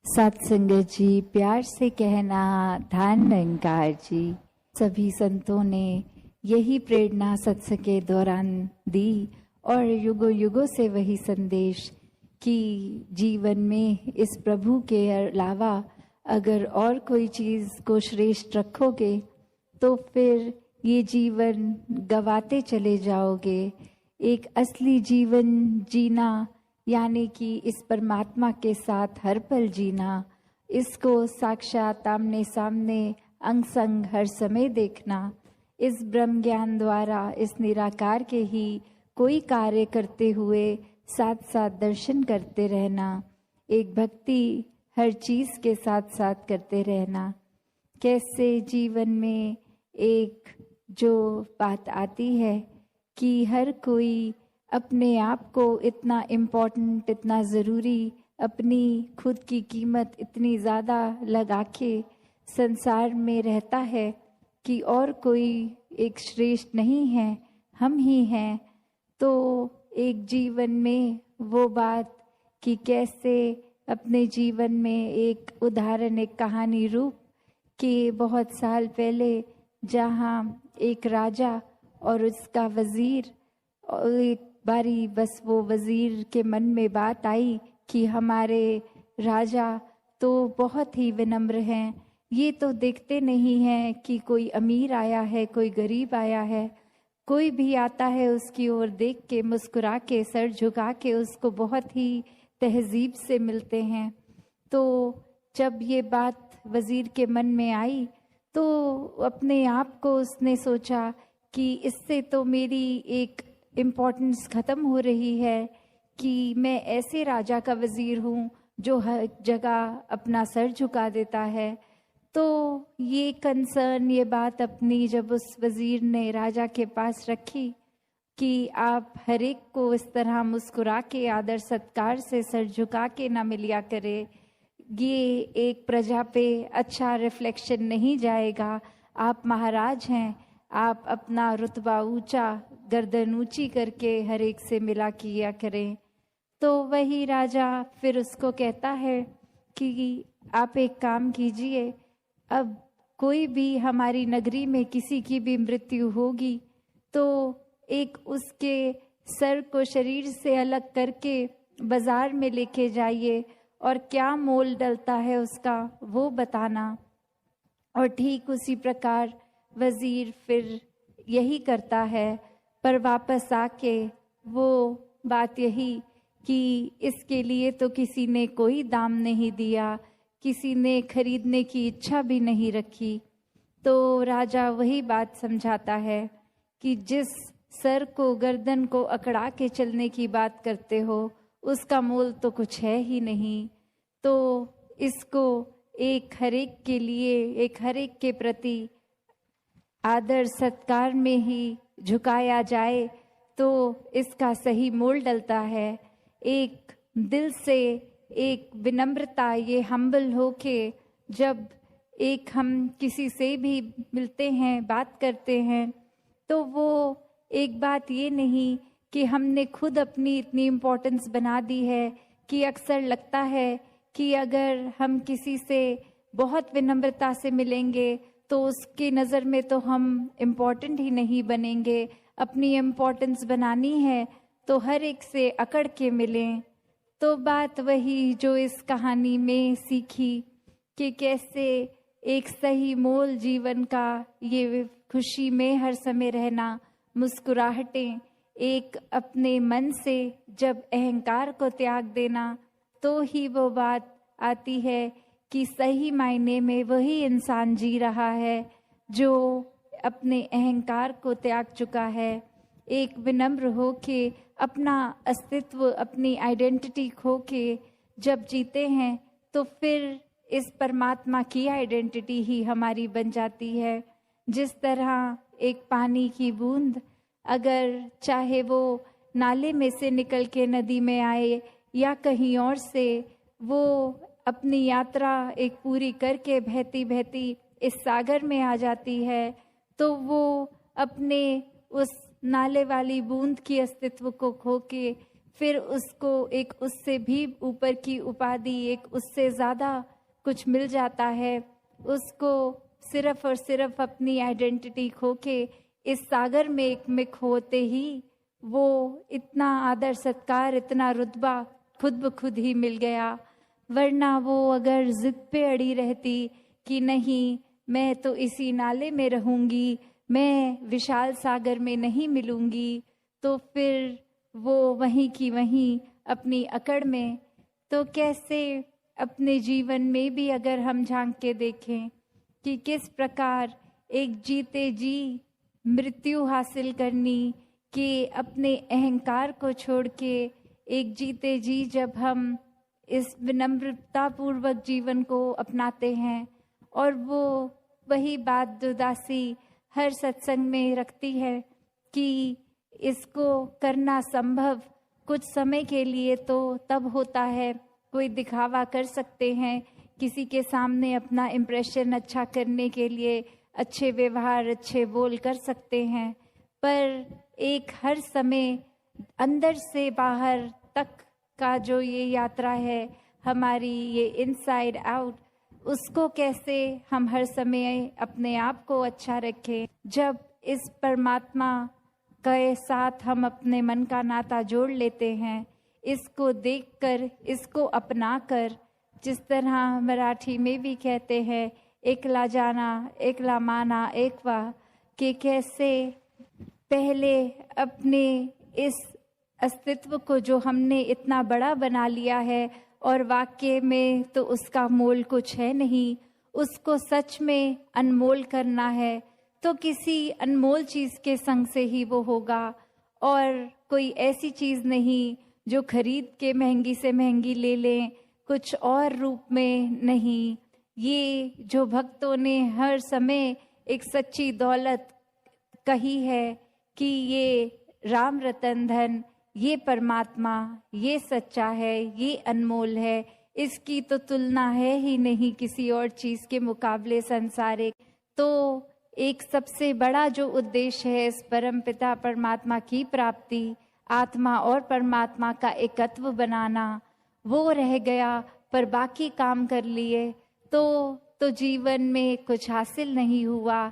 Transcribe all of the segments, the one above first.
सत्संगत जी, प्यार से कहना धान निरंकार जी। सभी संतों ने यही प्रेरणा सत्संग के दौरान दी और युगों युगों से वही संदेश कि जीवन में इस प्रभु के अलावा अगर और कोई चीज़ को श्रेष्ठ रखोगे तो फिर ये जीवन गवाते चले जाओगे। एक असली जीवन जीना यानी कि इस परमात्मा के साथ हर पल जीना, इसको साक्षात आमने सामने अंग संग हर समय देखना, इस ब्रह्म ज्ञान द्वारा इस निराकार के ही कोई कार्य करते हुए साथ साथ दर्शन करते रहना, एक भक्ति हर चीज़ के साथ साथ करते रहना। कैसे जीवन में एक जो बात आती है कि हर कोई अपने आप को इतना इम्पोर्टेंट, इतना ज़रूरी, अपनी खुद की कीमत इतनी ज़्यादा लगा के संसार में रहता है कि और कोई एक श्रेष्ठ नहीं है, हम ही हैं। तो एक जीवन में वो बात कि कैसे अपने जीवन में एक उदाहरण, एक कहानी रूप कि बहुत साल पहले जहाँ एक राजा और उसका वज़ीर, और एक बारी बस वो वज़ीर के मन में बात आई कि हमारे राजा तो बहुत ही विनम्र हैं, ये तो देखते नहीं हैं कि कोई अमीर आया है, कोई गरीब आया है, कोई भी आता है उसकी ओर देख के मुस्कुरा के सर झुका के उसको बहुत ही तहजीब से मिलते हैं। तो जब ये बात वज़ीर के मन में आई तो अपने आप को उसने सोचा कि इससे तो मेरी एक इम्पोर्टेंस ख़त्म हो रही है कि मैं ऐसे राजा का वज़ीर हूँ जो हर जगह अपना सर झुका देता है। तो ये कंसर्न, ये बात अपनी जब उस वज़ीर ने राजा के पास रखी कि आप हर एक को इस तरह मुस्कुरा के आदर सत्कार से सर झुका के ना मिलिया करे, ये एक प्रजा पे अच्छा रिफ्लेक्शन नहीं जाएगा। आप महाराज हैं, आप अपना रुतबा ऊंचा, गर्दन ऊंची करके हर एक से मिला किया करें। तो वही राजा फिर उसको कहता है कि आप एक काम कीजिए, अब कोई भी हमारी नगरी में किसी की भी मृत्यु होगी तो एक उसके सर को शरीर से अलग करके बाजार में लेके जाइए और क्या मोल डलता है उसका वो बताना। और ठीक उसी प्रकार वज़ीर फिर यही करता है, पर वापस आके वो बात यही कि इसके लिए तो किसी ने कोई दाम नहीं दिया, किसी ने खरीदने की इच्छा भी नहीं रखी। तो राजा वही बात समझाता है कि जिस सर को, गर्दन को अकड़ा के चलने की बात करते हो उसका मोल तो कुछ है ही नहीं। तो इसको एक हरेक के लिए, एक हरेक के प्रति आदर सत्कार में ही झुकाया जाए तो इसका सही मोल डलता है। एक दिल से एक विनम्रता, ये हम्बल होके जब एक हम किसी से भी मिलते हैं, बात करते हैं, तो वो एक बात ये नहीं कि हमने खुद अपनी इतनी इम्पोर्टेंस बना दी है कि अक्सर लगता है कि अगर हम किसी से बहुत विनम्रता से मिलेंगे तो उसकी नज़र में तो हम इम्पोर्टेंट ही नहीं बनेंगे। अपनी इम्पोर्टेंस बनानी है तो हर एक से अकड़ के मिलें। तो बात वही जो इस कहानी में सीखी कि कैसे एक सही मोल जीवन का, ये खुशी में हर समय रहना, मुस्कुराहटें, एक अपने मन से जब अहंकार को त्याग देना तो ही वो बात आती है कि सही मायने में वही इंसान जी रहा है जो अपने अहंकार को त्याग चुका है। एक विनम्र हो के अपना अस्तित्व, अपनी आइडेंटिटी खो के जब जीते हैं तो फिर इस परमात्मा की आइडेंटिटी ही हमारी बन जाती है। जिस तरह एक पानी की बूंद अगर चाहे वो नाले में से निकल के नदी में आए या कहीं और से, वो अपनी यात्रा एक पूरी करके बहती बहती इस सागर में आ जाती है तो वो अपने उस नाले वाली बूंद की अस्तित्व को खो के फिर उसको एक उससे भी ऊपर की उपाधि, एक उससे ज़्यादा कुछ मिल जाता है। उसको सिर्फ और सिर्फ अपनी आइडेंटिटी खो के इस सागर में एक मिक होते ही वो इतना आदर सत्कार, इतना रुतबा खुद ब खुद ही मिल गया। वरना वो अगर जिद पे अड़ी रहती कि नहीं, मैं तो इसी नाले में रहूंगी, मैं विशाल सागर में नहीं मिलूंगी, तो फिर वो वहीं की वहीं अपनी अकड़ में। तो कैसे अपने जीवन में भी अगर हम झांक के देखें कि किस प्रकार एक जीते जी मृत्यु हासिल करनी, कि अपने अहंकार को छोड़ के एक जीते जी जब हम इस विनम्रता पूर्वक जीवन को अपनाते हैं, और वो वही बात जो दासी हर सत्संग में रखती है कि इसको करना संभव कुछ समय के लिए तो तब होता है, कोई दिखावा कर सकते हैं, किसी के सामने अपना इम्प्रेशन अच्छा करने के लिए अच्छे व्यवहार, अच्छे बोल कर सकते हैं, पर एक हर समय अंदर से बाहर तक का जो ये यात्रा है हमारी, ये इनसाइड आउट, उसको कैसे हम हर समय अपने आप को अच्छा रखें। जब इस परमात्मा के साथ हम अपने मन का नाता जोड़ लेते हैं, इसको देखकर, इसको अपनाकर, जिस तरह मराठी में भी कहते हैं एकला जाना एकला माना एकवा, कि कैसे पहले अपने इस अस्तित्व को जो हमने इतना बड़ा बना लिया है और वाक्य में तो उसका मोल कुछ है नहीं, उसको सच में अनमोल करना है तो किसी अनमोल चीज़ के संग से ही वो होगा, और कोई ऐसी चीज़ नहीं जो खरीद के महंगी से महंगी ले लें, कुछ और रूप में नहीं। ये जो भक्तों ने हर समय एक सच्ची दौलत कही है कि ये राम रतन धन, ये परमात्मा, ये सच्चा है, ये अनमोल है, इसकी तो तुलना है ही नहीं किसी और चीज़ के मुकाबले संसारिक। तो एक सबसे बड़ा जो उद्देश्य है इस परम पिता परमात्मा की प्राप्ति, आत्मा और परमात्मा का एकत्व बनाना, वो रह गया, पर बाकी काम कर लिए तो जीवन में कुछ हासिल नहीं हुआ,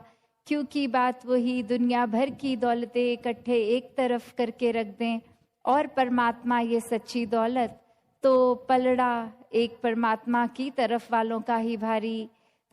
क्योंकि बात वही दुनिया भर की दौलतें इकट्ठे एक तरफ करके रख दें और परमात्मा ये सच्ची दौलत, तो पलड़ा एक परमात्मा की तरफ वालों का ही भारी।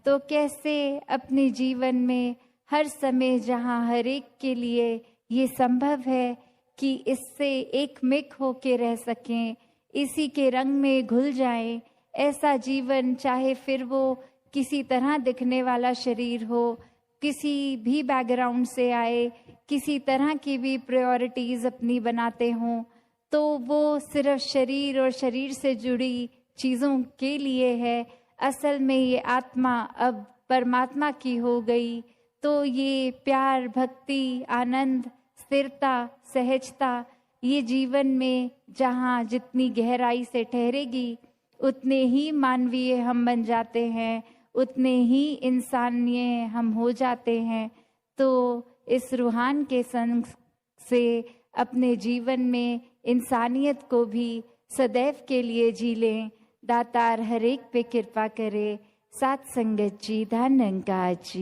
तो कैसे अपने जीवन में हर समय जहाँ हर एक के लिए ये संभव है कि इससे एक मिक होके रह सकें, इसी के रंग में घुल जाएं, ऐसा जीवन, चाहे फिर वो किसी तरह दिखने वाला शरीर हो, किसी भी बैकग्राउंड से आए, किसी तरह की भी प्रायोरिटीज़ अपनी बनाते हों, तो वो सिर्फ शरीर और शरीर से जुड़ी चीज़ों के लिए है। असल में ये आत्मा अब परमात्मा की हो गई, तो ये प्यार, भक्ति, आनंद, स्थिरता, सहजता, ये जीवन में जहाँ जितनी गहराई से ठहरेगी, उतने ही मानवीय हम बन जाते हैं, उतने ही इंसानिय हम हो जाते हैं। तो इस रूहान के संग से अपने जीवन में इंसानियत को भी सदैव के लिए जी लें। दातार हर एक पे कृपा करे। साथ संगत जी, धन निरंकार जी।